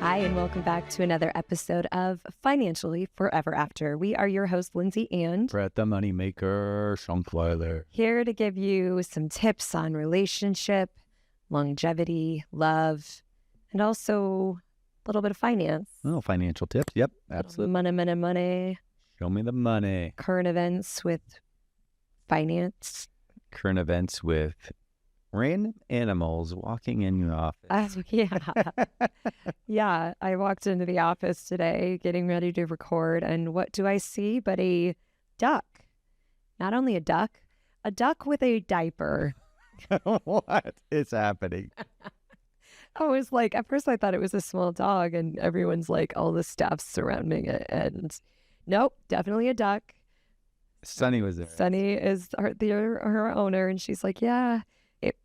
Hi, and welcome back to another episode of Financially Forever After. We are your host, Lindsay, and Brett the Moneymaker, Schunkweiler. Here to give you some tips on relationship, longevity, love, and also a little bit of finance. Oh, financial tips. Yep, absolutely. Money. Show me the money. Current events with finance. Current events with random animals walking in your office. Yeah, I walked into the office today getting ready to record, and what do I see but a duck? Not only a duck with a diaper. What is happening? I was like, at first I thought it was a small dog, and everyone's like, all the stuff surrounding it, and nope, definitely a duck. Sunny was there. Sunny is her owner, and she's like, yeah, it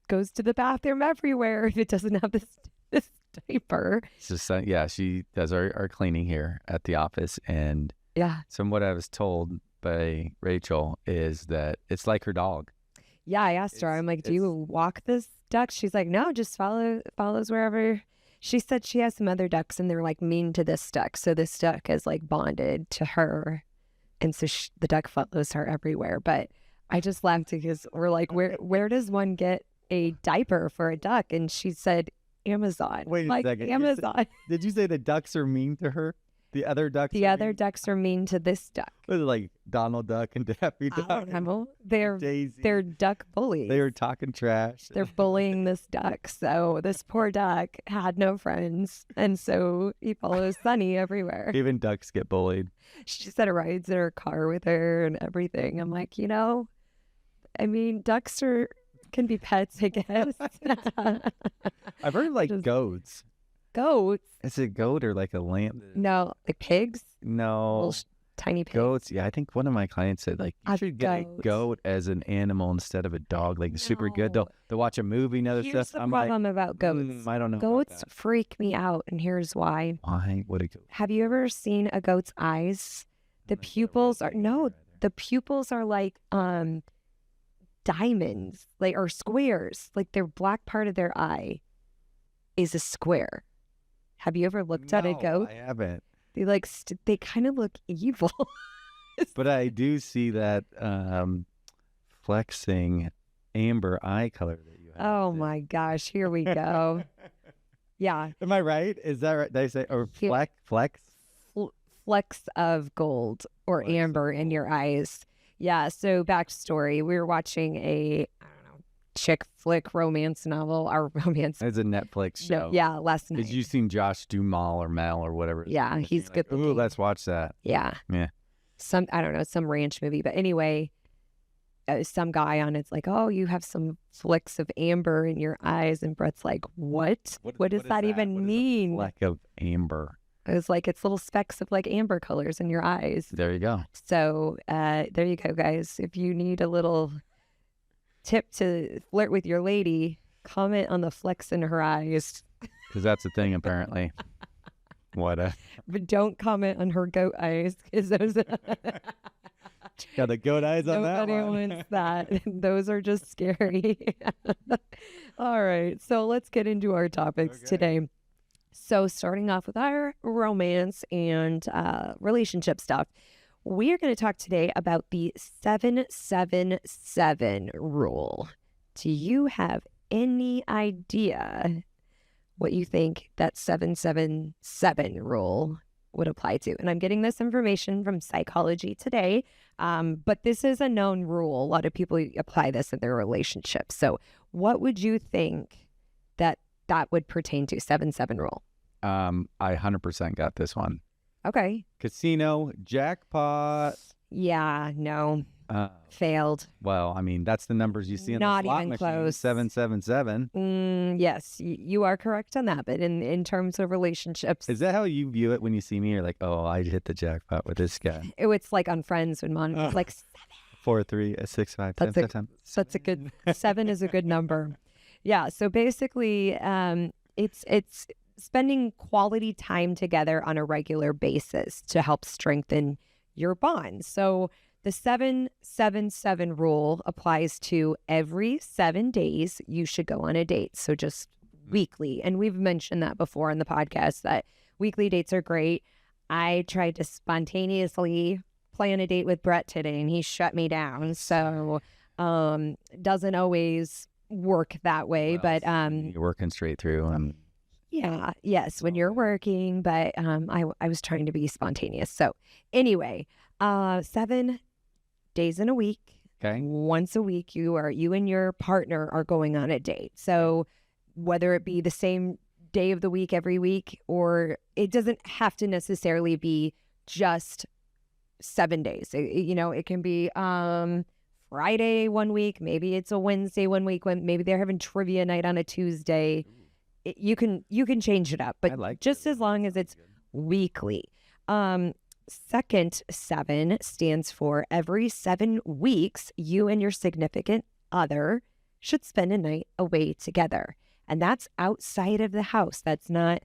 goes to the bathroom everywhere if it doesn't have this diaper. So, she does our cleaning here at the office, and from what I was told by Rachel is that it's like her dog. Yeah, I asked her, I'm like, do you walk this duck? She's like, no, just follows wherever. She said she has some other ducks, and they're like mean to this duck, so this duck is like bonded to her. And so the duck follows her everywhere. But I just laughed because we're like, where does one get a diaper for a duck? And she said, Amazon. Wait a second. Amazon. Did you say the ducks are mean to her? The other ducks? Ducks are mean to this duck. Was it like Donald Duck and Daffy Duck? I don't know. They're duck bullies. They were talking trash. They're bullying this duck. So this poor duck had no friends. And so he follows Sunny everywhere. Even ducks get bullied. She said it rides in her car with her and everything. I'm like, ducks can be pets, I guess. I've heard of goats. Goats? Is it goat or like a lamb? No, like pigs? No. Little tiny pigs. Goats. Yeah, I think one of my clients said you should get a goat as an animal instead of a dog. Super good. They'll watch a movie and other Here's stuff. The problem about goats. I don't know. Goats freak me out, and here's why. Why? What a goat? Have you ever seen a goat's eyes? The pupils are like diamonds, or squares. Like their black part of their eye is a square. Have you ever looked at a goat? I haven't. They they kind of look evil. But I do see that flexing amber eye color that you have. Oh my gosh, here we go. Yeah. Am I right? Is that right? Did I say or flex? Flecks of gold or amber in your eyes. Yeah. So backstory: we were watching a chick flick romance novel. Our romance. It's a Netflix show. Yeah, last night. Did you seen Josh Duhamel or Mal or whatever? Yeah, he's good. Ooh, let's watch that. Yeah. Some ranch movie, but anyway, some guy on it's like, oh, you have some flicks of amber in your eyes, and Brett's like, what? What does that even mean? Fleck of amber. It was like it's little specks of amber colors in your eyes. There you go. So there you go, guys. If you need a little tip to flirt with your lady, comment on the flecks in her eyes. Because that's the thing, apparently. But don't comment on her goat eyes, because those got the goat eyes on that one. Nobody wants that. Those are just scary. All right, so let's get into our topics today. So starting off with our romance and relationship stuff, we are going to talk today about the 777 rule. Do you have any idea what you think that 777 rule would apply to? And I'm getting this information from Psychology Today, but this is a known rule. A lot of people apply this in their relationships. So what would you think that would pertain to, 7-7 rule? I 100% got this one. Okay. Casino, jackpot. Yeah, no. Failed. Well, that's the numbers you see in the slot even machine. Close. 777. Yes, you are correct on that. But in terms of relationships, is that how you view it when you see me? You're like, oh, I hit the jackpot with this guy. It's like on Friends when Monica's like 7. 4, 3, 6, 5, 10, 10. That's a good 7 is a good number. Yeah. So basically, it's spending quality time together on a regular basis to help strengthen your bond. So the 777 rule applies to every 7 days you should go on a date. So just weekly. And we've mentioned that before on the podcast, that weekly dates are great. I tried to spontaneously plan a date with Brett today and he shut me down. So doesn't always work that way. Well, but you're working straight through. When you're working, but I was trying to be spontaneous. So anyway, 7 days in a week. Okay. Once a week, you and your partner are going on a date. So whether it be the same day of the week every week, or it doesn't have to necessarily be just 7 days. It can be Friday one week, maybe it's a Wednesday one week, when maybe they're having trivia night on a Tuesday. You can change it up, but just as long as it's weekly. Second 7 stands for every 7 weeks, you and your significant other should spend a night away together. And that's outside of the house. That's not,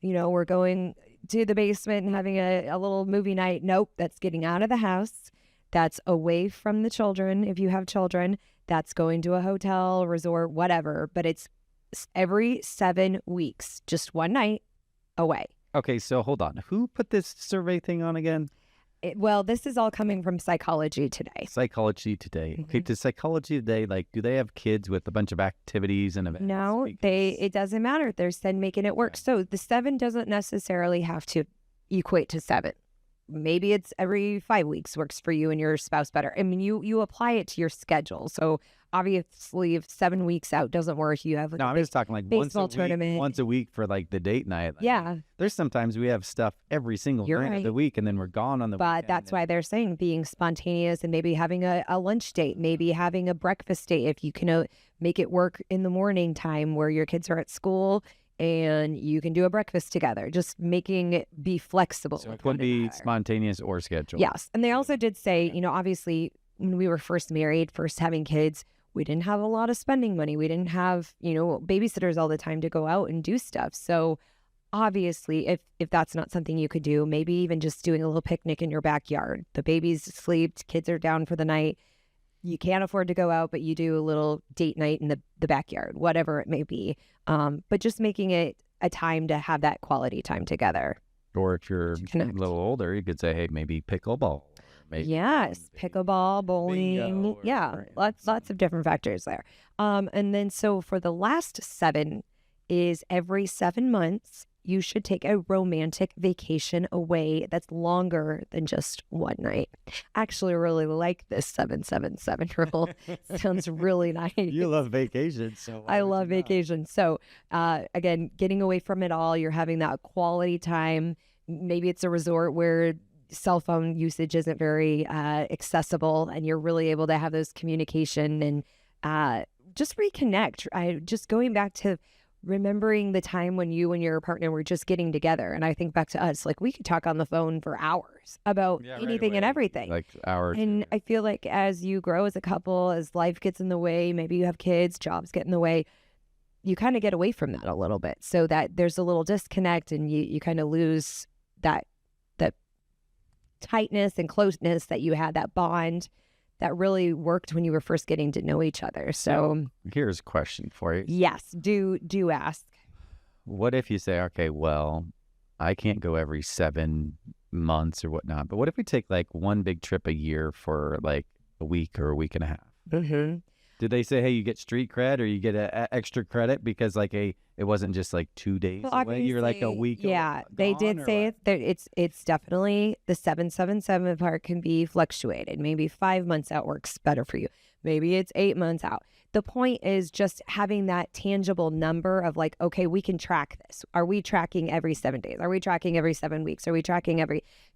we're going to the basement and having a little movie night. Nope, that's getting out of the house. That's away from the children. If you have children, that's going to a hotel, resort, whatever. But it's every 7 weeks, just one night away. Okay, so hold on. Who put this survey thing on again? This is all coming from Psychology Today. Psychology Today. Mm-hmm. Okay, does Psychology Today, do they have kids with a bunch of activities and events? No, it doesn't matter. They're making it work. So the 7 doesn't necessarily have to equate to 7. Maybe it's every 5 weeks works for you and your spouse better. I mean, you apply it to your schedule. So obviously, if 7 weeks out doesn't work, you have I'm just talking once a week for the date night. There's sometimes we have stuff every single night of the week, and then we're gone on the weekend. But that's why they're saying being spontaneous and maybe having a lunch date, maybe having a breakfast date if you can make it work in the morning time where your kids are at school. And you can do a breakfast together, just making it be flexible. So it could be spontaneous or scheduled. Yes. And they also did say, obviously, when we were first married, first having kids, we didn't have a lot of spending money. We didn't have, babysitters all the time to go out and do stuff. So obviously, if that's not something you could do, maybe even just doing a little picnic in your backyard. The baby's asleep, kids are down for the night. You can't afford to go out, but you do a little date night in the backyard, whatever it may be. But just making it a time to have that quality time together. Or if you're a little older, you could say, hey, maybe pickleball. Yes, pickleball, bowling. Lots of different factors there. And then so for the last 7 is every 7 months, you should take a romantic vacation away that's longer than just one night. Actually, I really like this 777 rule. Sounds really nice. You love vacations. So I love vacations. So again, getting away from it all, you're having that quality time. Maybe it's a resort where cell phone usage isn't very accessible and you're really able to have those communication and just reconnect. Just going back to remembering the time when you and your partner were just getting together. And I think back to us, we could talk on the phone for hours about anything and everything. Hours. And I feel like as you grow as a couple, as life gets in the way, maybe you have kids, jobs get in the way, you kind of get away from that a little bit. So that there's a little disconnect and you kind of lose that tightness and closeness that you had, that bond that really worked when you were first getting to know each other. So here's a question for you. Yes, do ask. What if you say, okay, well, I can't go every 7 months or whatnot, but what if we take one big trip a year for a week or a week and a half? Mm-hmm. Did they say, hey, you get street cred or you get extra credit because it wasn't just 2 days away? You're a week. Yeah, they did say it's definitely the 777 part can be fluctuated. Maybe 5 months out works better for you. Maybe it's 8 months out. The point is just having that tangible number of okay, we can track this. Are we tracking every 7 days? Are we tracking every 7 weeks? Are we tracking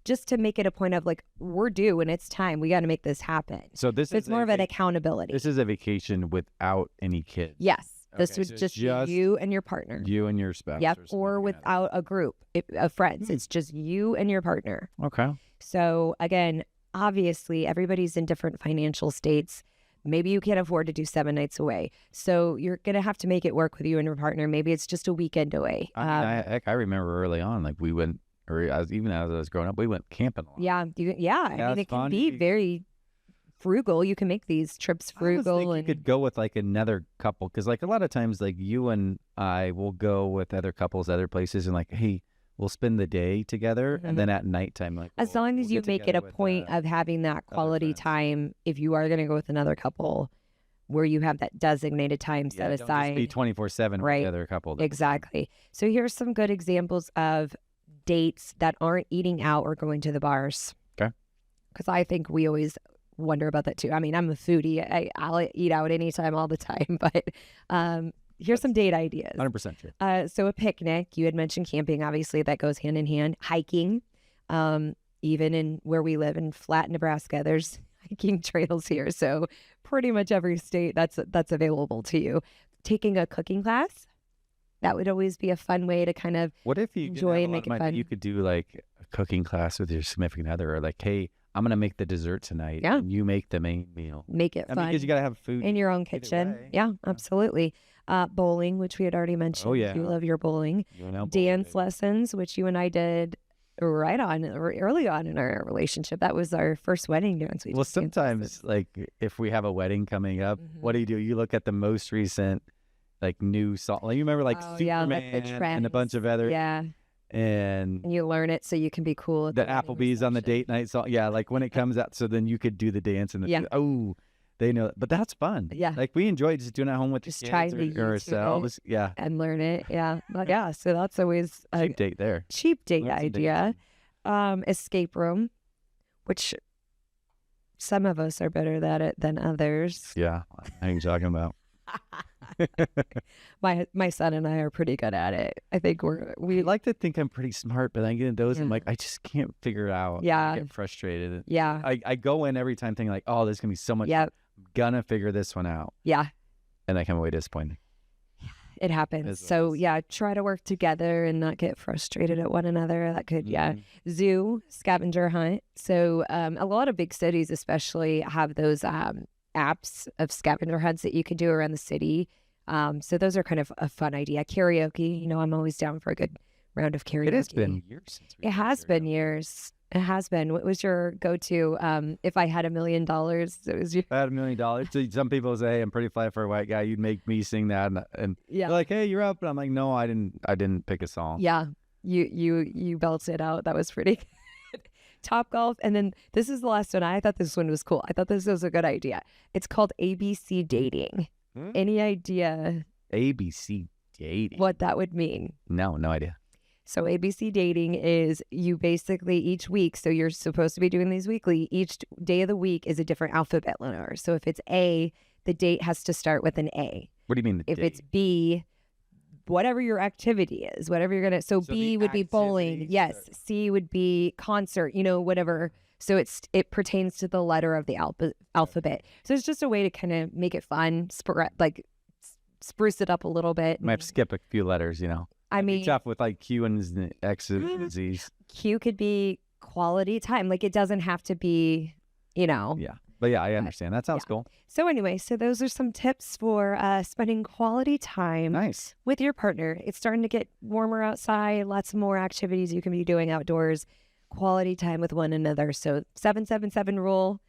just to make it a point of we're due and it's time. We got to make this happen. So it's more of an accountability. This is a vacation without any kids. Yes. This would just be you and your partner. You and your spouse. Yep. Or without a group of friends. It's just you and your partner. Okay. So again, obviously everybody's in different financial states. Maybe you can't afford to do 7 nights away. So you're going to have to make it work with you and your partner. Maybe it's just a weekend away. I remember early on, we went, even as I was growing up, we went camping a lot. Yeah. I mean, it can be very frugal. You can make these trips I almost frugal. think you And could go with like another couple because like a lot of times like you and I will go with other couples, other places, and like, hey, we'll spend the day together, and then at nighttime, like as long as you make it a point of having that quality friends. time, if you are going to go with another couple, where you have that designated time set don't just be aside. 24/7 with Right. the other couple. Exactly. So here's some good examples of dates that aren't eating out or going to the bars. Okay. Because I think we always wonder about that too. I mean, I'm a foodie. I'll eat out anytime, all the time. But here's some date ideas. 100% true. So a picnic. You had mentioned camping. Obviously, that goes hand in hand. Hiking. Even in where we live in Flat, Nebraska, there's hiking trails here. So pretty much every state that's available to you. Taking a cooking class. That would always be a fun way to kind of What if you enjoy and make it fun. You could do like a cooking class with your significant other, or like, hey, I'm gonna make the dessert tonight. Yeah. And you make the main meal. Make it I fun. mean, because you gotta have food in your own kitchen. way. Yeah, absolutely. Bowling, which we had already mentioned. Oh, yeah. You love your bowling. You know, Dance lessons, which you and I did right on or early on in our relationship. That was our first wedding dance. Well, sometimes like if we have a wedding coming up, what do? You look at the most recent like new song. Like, you remember like Superman like the and a bunch of other and you learn it so you can be cool at the wedding Applebee's on the date night song. Yeah, like when it comes out, so then you could do the dance and oh, they know, but that's fun. Yeah, like we enjoy just doing it at home with just the trying kids to or ourselves. Yeah, and learn it. Yeah, but yeah. So that's always a cheap date there. Cheap date idea. Escape room, which some of us are better at it than others. Yeah, I ain't talking about. My son and I are pretty good at it. I think we like to think I'm pretty smart, but I get in those and like I just can't figure it out. Yeah, I get frustrated. Yeah, I go in every time thinking like, oh, this is gonna be so much. Yeah, I'm gonna figure this one out. Yeah, and I come away disappointed. It happens. So yeah, try to work together and not get frustrated at one another. That could Zoo, scavenger hunt. So a lot of big cities especially have those apps of scavenger hunts that you can do around the city. So those are kind of a fun idea. Karaoke, you know, I'm always down for a good round of karaoke. It has been years since it has been years. It has been. What was your go-to? If I had $1 million, it was If I had $1 million. So some people say, hey, I'm pretty fly for a white guy. You'd make me sing that, and they're like, hey, you're up. And I'm like, no, I didn't pick a song. Yeah, you belted it out. That was pretty good. Top Golf, and then this is the last one. I thought this one was cool. I thought this was a good idea. It's called ABC dating. Any idea? ABC dating. What that would mean? No idea. So ABC dating is you basically each week, so you're supposed to be doing these weekly, each day of the week is a different alphabet letter. So if it's A, the date has to start with an A. What do you mean? If it's B, whatever your activity is, whatever you're going to, so B would be bowling. Yes. C would be concert, you know, whatever. So it pertains to the letter of the alphabet. So it's just a way to kind of make it fun, spruce it up a little bit. Might have to skip a few letters, you know. I mean, tough with like Q and X's and Z's. Q could be quality time. Like it doesn't have to be, you know. Yeah. But yeah, I understand. That sounds cool. So anyway, so those are some tips for spending quality time with your partner. It's starting to get warmer outside. Lots more activities you can be doing outdoors. Quality time with one another. So 777 rule.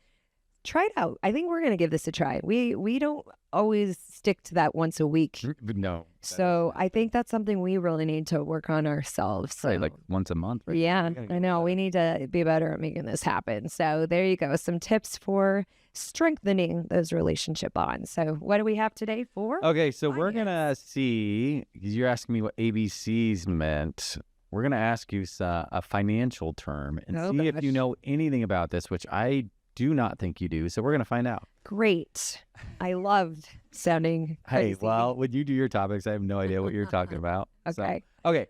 Try it out. I think we're going to give this a try. We don't always stick to that once a week. No. So I think that's something we really need to work on ourselves. So. Like once a month. Right? Yeah, I know. We need to be better at making this happen. So there you go. Some tips for strengthening those relationship bonds. So what do we have today for? Okay, so we're going to see, because you're asking me what ABCs meant. We're going to ask you a financial term and see if you know anything about this, which I do not think you do. So we're going to find out. Great. I loved sounding crazy. Hey, well, when you do your topics, I have no idea what you're talking about. Okay. So, okay.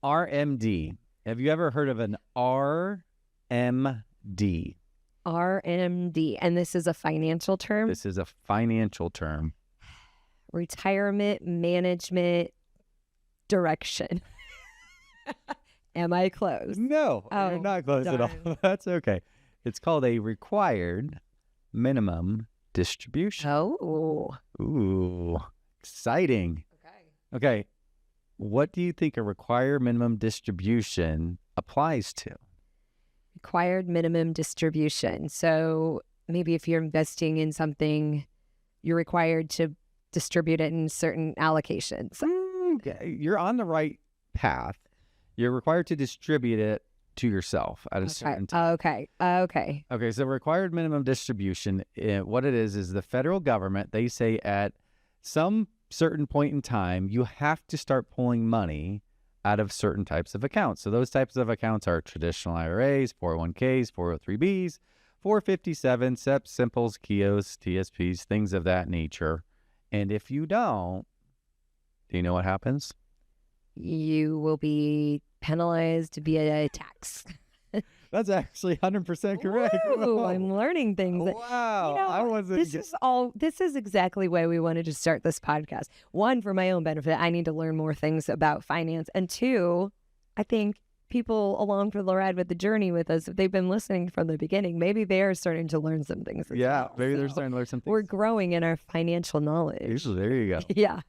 RMD. Have you ever heard of an RMD? RMD. And this is a financial term? This is a financial term. Retirement Management Direction. Am I close? No, you're not close at all. That's okay. It's called a required minimum distribution. Oh. Ooh, exciting. Okay. What do you think a required minimum distribution applies to? Required minimum distribution. So maybe if you're investing in something, you're required to distribute it in certain allocations. You're on the right path. You're required to distribute it to yourself at a certain time. Okay. So required minimum distribution, what it is the federal government, they say at some certain point in time, you have to start pulling money out of certain types of accounts. So those types of accounts are traditional IRAs, 401ks, 403bs, 457, SEPs, Simples, KIOs, TSPs, things of that nature. And if you don't, do you know what happens? You will be penalized via tax. That's actually 100% correct. Ooh, I'm learning things. Wow. I wasn't. This is exactly why we wanted to start this podcast. One, for my own benefit, I need to learn more things about finance. And two, I think people along for the ride with the journey with us, if they've been listening from the beginning, maybe they are starting to learn some things. Maybe they're starting to learn some things. We're growing in our financial knowledge. Usually, there you go. Yeah.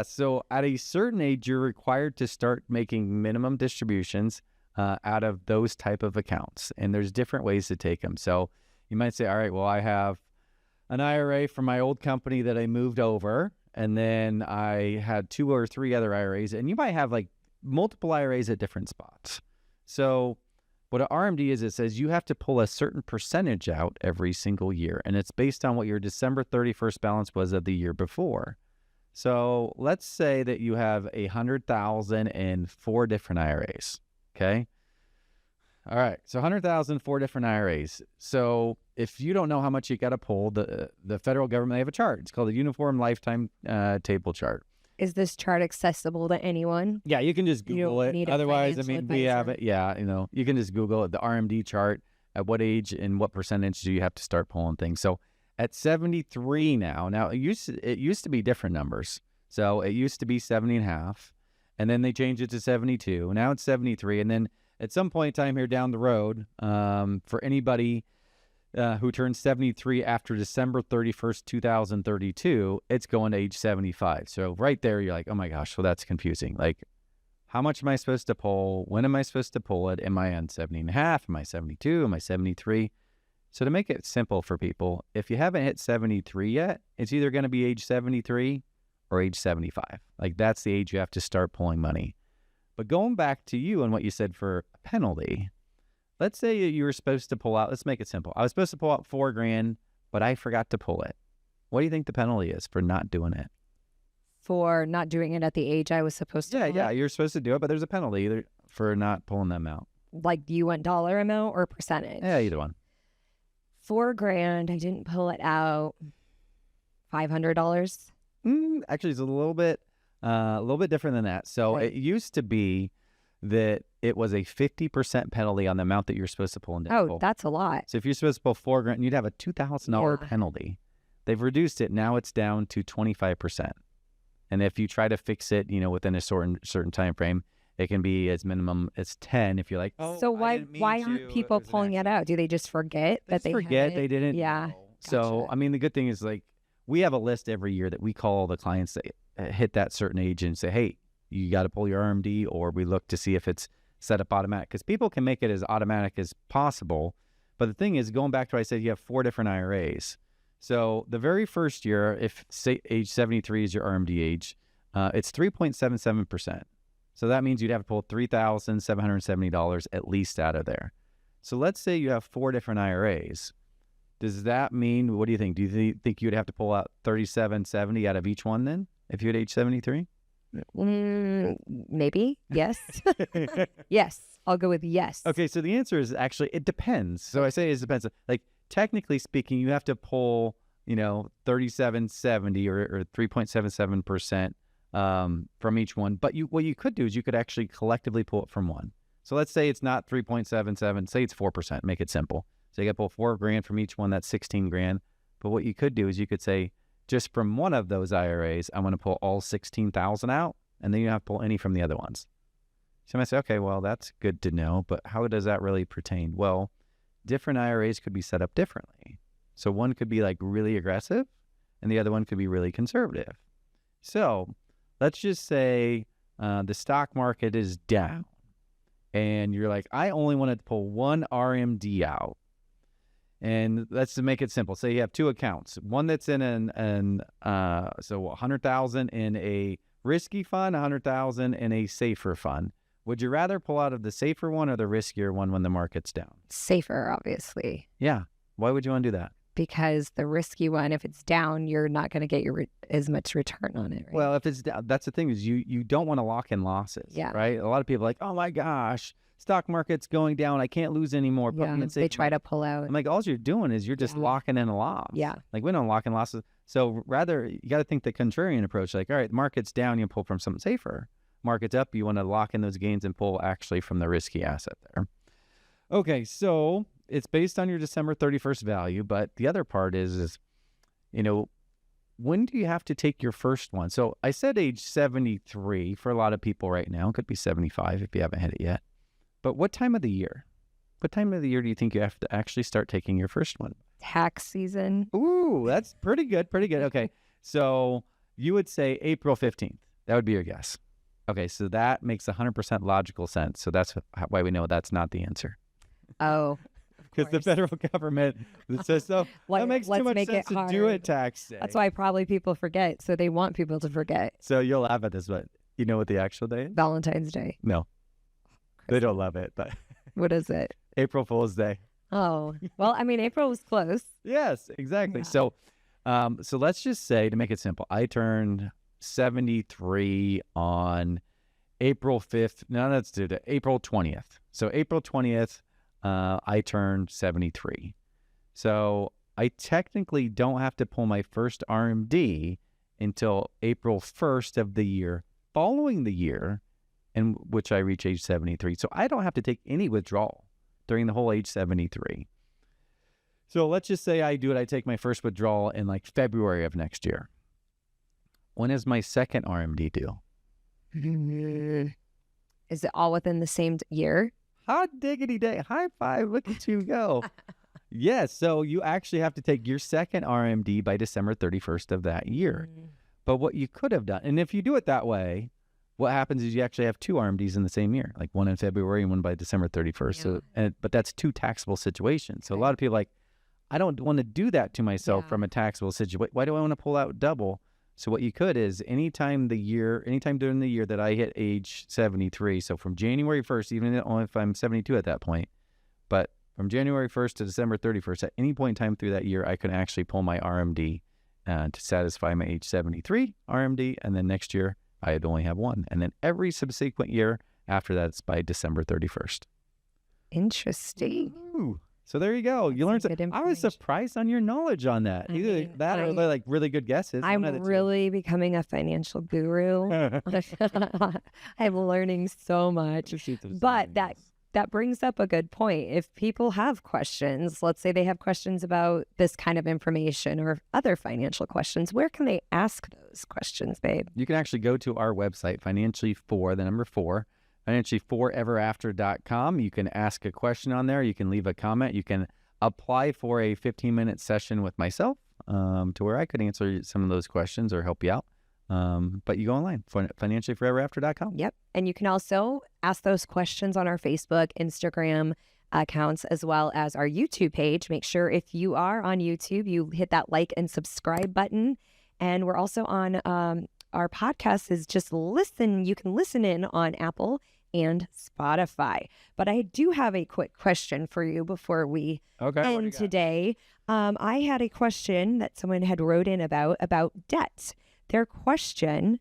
So at a certain age, you're required to start making minimum distributions out of those type of accounts. And there's different ways to take them. So you might say, all right, well, I have an IRA from my old company that I moved over, and then I had 2 or 3 other IRAs, and you might have like multiple IRAs at different spots. So what an RMD is, it says you have to pull a certain percentage out every single year, and it's based on what your December 31st balance was of the year before. So let's say that you have 100,000 in 4 different IRAs. Okay. All right. So 100,000, 4 different IRAs. So if you don't know how much you got to pull, the federal government, they have a chart. It's called the Uniform Lifetime Table Chart. Is this chart accessible to anyone? Yeah, you can just Google it. Otherwise, we have it. Yeah, you can just Google it, the RMD chart. At what age and what percentage do you have to start pulling things? So at 73 now it used to be different numbers. So it used to be 70.5. And then they changed it to 72. Now it's 73. And then at some point in time here down the road, for anybody who turns 73 after December 31st, 2032, it's going to age 75. So right there, you're like, oh my gosh, well, that's confusing. Like, how much am I supposed to pull? When am I supposed to pull it? Am I on 70.5? Am I 72? Am I 73? So to make it simple for people, if you haven't hit 73 yet, it's either going to be age 73 or age 75. Like, that's the age you have to start pulling money. But going back to you and what you said for a penalty, let's say you were supposed to pull out, let's make it simple. I was supposed to pull out $4,000, but I forgot to pull it. What do you think the penalty is for not doing it? For not doing it at the age I was supposed to? Yeah, you're supposed to do it, but there's a penalty either for not pulling them out. Like, do you want dollar amount or percentage? Yeah, either one. $4,000, I didn't pull it out. $500? Actually, it's a little bit different than that. So It used to be that it was a 50% penalty on the amount that you're supposed to pull in. Oh, that's a lot. So if you're supposed to pull $4,000, you'd have a $2,000 penalty. They've reduced it. Now it's down to 25%. And if you try to fix it, within a certain time frame, it can be as minimum as 10 if you're like, oh, so why aren't people pulling it out? Do they just forget that they forget they didn't? Yeah. Know. So, the good thing is, like, we have a list every year that we call the clients that hit that certain age and say, hey, you got to pull your RMD, or we look to see if it's set up automatic, because people can make it as automatic as possible. But the thing is, going back to what I said, you have 4 different IRAs. So the very first year, if say age 73 is your RMD age, it's 3.77%. So that means you'd have to pull $3,770 at least out of there. So let's say you have 4 different IRAs. Does that mean, what do you think? Do you think you'd have to pull out $3,770 out of each one then, if you're at age 73? Maybe. Yes. Yes. I'll go with yes. Okay. So the answer is actually, it depends. So I say it depends. Like, technically speaking, you have to pull, 3770 or 3.77% from each one. But what you could do is you could actually collectively pull it from one. So let's say it's not 3.77, say it's 4%, make it simple. So you got to pull $4,000 from each one, that's $16,000. But what you could do is you could say, just from one of those IRAs, I'm going to pull all $16,000 out, and then you don't have to pull any from the other ones. So I might say, okay, well, that's good to know, but how does that really pertain? Well, different IRAs could be set up differently. So one could be like really aggressive, and the other one could be really conservative. So let's just say the stock market is down, and you're like, I only want to pull one RMD out. And let's to make it simple. Say you have two accounts. One that's in so 100,000 in a risky fund, 100,000 in a safer fund. Would you rather pull out of the safer one or the riskier one when the market's down? Safer, obviously. Yeah. Why would you want to do that? Because the risky one, if it's down, you're not going to get as much return on it. Right? Well, if it's down, that's the thing is you don't want to lock in losses. Yeah. Right. A lot of people are like, oh my gosh, stock market's going down. I can't lose anymore. Yeah. They try to pull out. I'm like, all you're doing is you're just locking in a loss. Yeah. Like we don't lock in losses. So rather, you got to think the contrarian approach. Like, all right, the market's down, you pull from something safer. Market's up, you want to lock in those gains and pull actually from the risky asset there. Okay, so it's based on your December 31st value, but the other part is, when do you have to take your first one? So I said age 73 for a lot of people right now. It could be 75 if you haven't hit it yet. But what time of the year? What time of the year do you think you have to actually start taking your first one? Tax season. Ooh, that's pretty good. Pretty good. Okay, so you would say April 15th. That would be your guess. Okay, so that makes 100% logical sense. So that's why we know that's not the answer. Oh, because the federal government says so. That makes too much sense to do it tax day. That's why probably people forget. So they want people to forget. So you'll laugh at this, but you know what the actual day is? Valentine's Day. No, they don't love it. But what is it? April Fool's Day. Oh, well, I mean, April was close. Yes, exactly. Yeah. So let's just say, to make it simple, I turned 73 on April 5th. No, let's do it. April 20th. So April 20th, I turned 73. So I technically don't have to pull my first RMD until April 1st of the year following the year in which I reach age 73. So I don't have to take any withdrawal during the whole age 73. So let's just say I do it. I take my first withdrawal in like February of next year. When is my second RMD due? Is it all within the same year? Hot diggity day. High five. Look at you go. Yes. So you actually have to take your second RMD by December 31st of that year. But what you could have done, and if you do it that way, what happens is you actually have two RMDs in the same year, like one in February and one by December 31st. Yeah. So, but that's two taxable situations. So a lot of people are like, I don't want to do that to myself from a taxable situation. Why do I want to pull out double? So what you could is anytime during the year that I hit age 73, so from January 1st, even only if I'm 72 at that point, but from January 1st to December 31st, at any point in time through that year, I can actually pull my RMD to satisfy my age 73 RMD. And then next year, I'd only have one. And then every subsequent year after that, it's by December 31st. Interesting. Ooh. So there you go. You learned something. I was surprised on your knowledge on that. Either that or like really good guesses. I'm really becoming a financial guru. I'm learning so much. But that brings up a good point. If people have questions, let's say they have questions about this kind of information or other financial questions, where can they ask those questions, babe? You can actually go to our website, financially4everafter.com. You can ask a question on there. You can leave a comment. You can apply for a 15-minute session with myself to where I could answer some of those questions or help you out. But you go online, financially4everafter.com. Yep. And you can also ask those questions on our Facebook, Instagram accounts, as well as our YouTube page. Make sure if you are on YouTube, you hit that like and subscribe button. And we're also on our podcast is just listen. You can listen in on Apple and Spotify. But I do have a quick question for you before we end today. I had a question that someone had wrote in about debt. Their question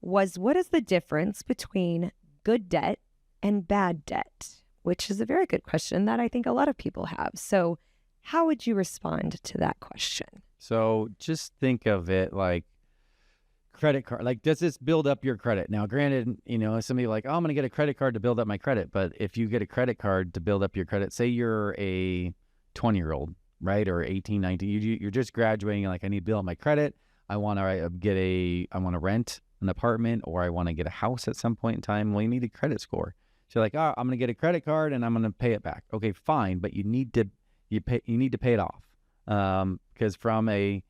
was, what is the difference between good debt and bad debt? Which is a very good question that I think a lot of people have. So how would you respond to that question? So just think of it like credit card. Like, does this build up your credit? Now, granted, somebody like, oh, I'm going to get a credit card to build up my credit. But if you get a credit card to build up your credit, say you're a 20-year-old, right? Or 18, 19, you're just graduating. Like, I need to build up my credit. I want to rent an apartment, or I want to get a house at some point in time. Well, you need a credit score. So you're like, oh, I'm going to get a credit card and I'm going to pay it back. Okay, fine. But you need to pay it off. Because from a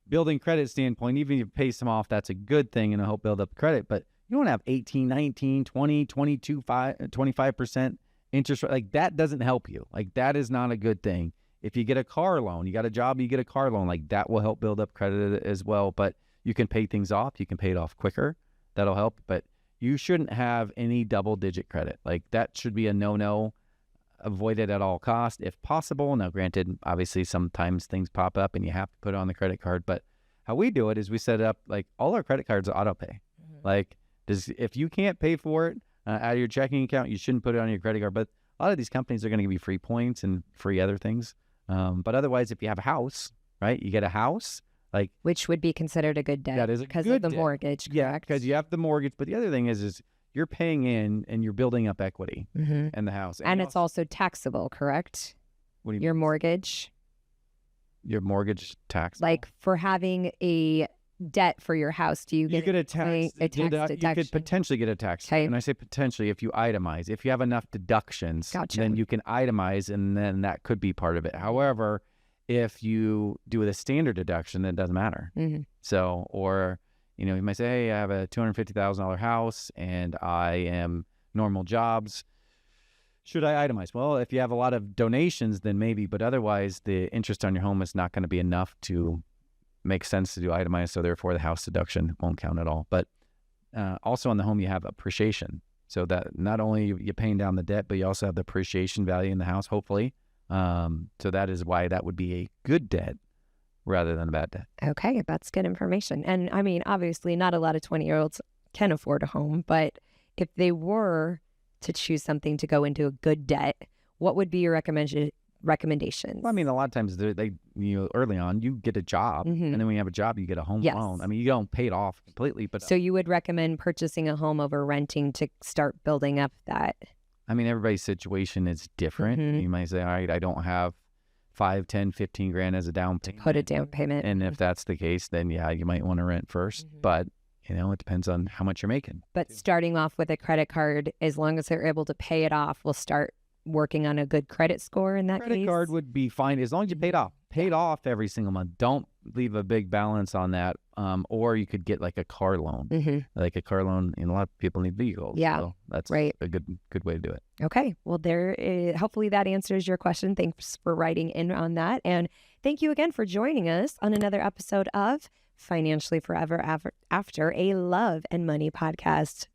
building credit standpoint, even if you pay some off, that's a good thing and it'll help build up credit. But you don't have 18, 19, 20, 22, 25% interest rate. Like, that doesn't help you. Like, that is not a good thing. if you get a car loan, you got a job, you get a car loan, like that will help build up credit as well. But you can pay things off. You can pay it off quicker. That'll help. But you shouldn't have any double-digit credit. Like that should be a no-no. Avoid it at all costs if possible. Now, granted, obviously sometimes things pop up and you have to put it on the credit card. But how we do it is we set up like all our credit cards auto pay. Like if you can't pay for it out of your checking account, you shouldn't put it on your credit card. But a lot of these companies are going to give you free points and free other things. But otherwise, if you have a house, right, you get a house, like which would be considered a good debt. That is a because good of the debt. mortgage. Correct? Yeah, because you have the mortgage. But the other thing is you're paying in and you're building up equity in the house, and it's also taxable. Correct? What do you your mean? Mortgage. Your mortgage tax, like for having a debt for your house, do you get a tax deduction? You could potentially get a tax. Okay. And I say potentially if you itemize. If you have enough deductions, Gotcha. then you can itemize, and then that could be part of it. However, if you do the standard deduction, then it doesn't matter. So, or you might say, hey, I have a $250,000 house and I am normal jobs. Should I itemize? Well, if you have a lot of donations, then maybe, but otherwise the interest on your home is not going to be enough to make sense to do itemized. So therefore the house deduction won't count at all. But also on the home, you have appreciation. So that not only you're paying down the debt, but you also have the appreciation value in the house, hopefully. So that is why that would be a good debt rather than a bad debt. Okay, that's good information. And I mean, obviously not a lot of 20-year-olds can afford a home, but if they were to choose something to go into a good debt, what would be your recommendations? Well, I mean, a lot of times they early on you get a job, and then when you have a job, you get a home loan. I mean, you don't pay it off completely, but so you would recommend purchasing a home over renting to start building up that. I mean, everybody's situation is different. You might say, all right, I don't have 5, 10, 15 grand as a down payment. Put a down payment. And if that's the case, then yeah, you might want to rent first. But it depends on how much you're making. But starting off with a credit card, as long as they're able to pay it off, we'll start working on a good credit score in that case. Credit card would be fine as long as you paid off. Paid off every single month. Don't leave a big balance on that. Or you could get like a car loan. Like a car loan, a lot of people need vehicles. Yeah, so that's right. a good way to do it. Okay. Well, hopefully that answers your question. Thanks for writing in on that. And thank you again for joining us on another episode of Financially Forever After a Love and Money podcast.